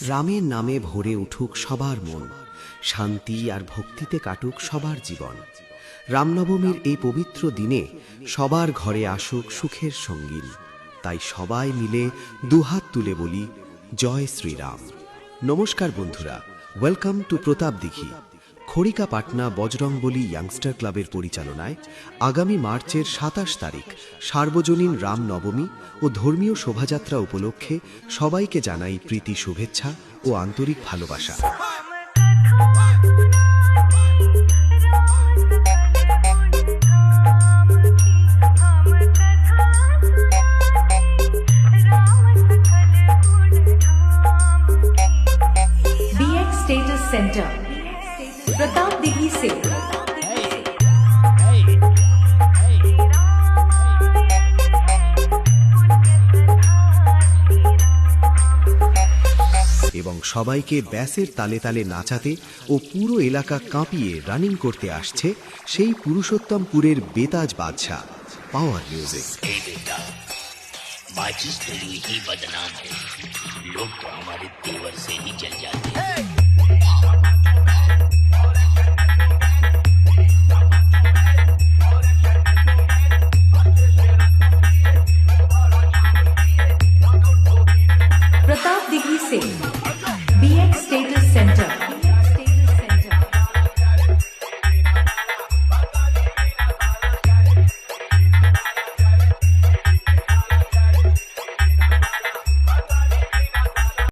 রামের নামে ভরে উঠুক সবার মন, শান্তি আর ভক্তিতে কাটুক সবার জীবন। রামনবমীর এই পবিত্র দিনে সবার ঘরে আসুক সুখের সঙ্গীন। তাই সবাই মিলে দুহাত তুলে বলি, জয় শ্রীরাম। নমস্কার বন্ধুরা, welcome to Pratap Dighi. খড়িকা Patna Bajrangbali youngster ক্লাবের পরিচালনায় আগামী মার্চের ২৭ তারিখ সার্বজনীন রামনবমী ও ধর্মীয় শোভাযাত্রা উপলক্ষে সবাইকে জানাই প্রীতি শুভেচ্ছা ও আন্তরিক ভালোবাসা। स्टेटस सेंटर प्रताप दिघी से এবং সবাইকে ব্যাসের তালে তালে নাচাতে ও পুরো এলাকা কাঁপিয়ে রানিং করতে আসছে সেই পুরুষোত্তমপুরের বেতাজ বাদশা পাওয়ার মিউজিক। माचिस के लिए ही बदनाम है, लोग तो हमारे तेवर से ही जल जाते।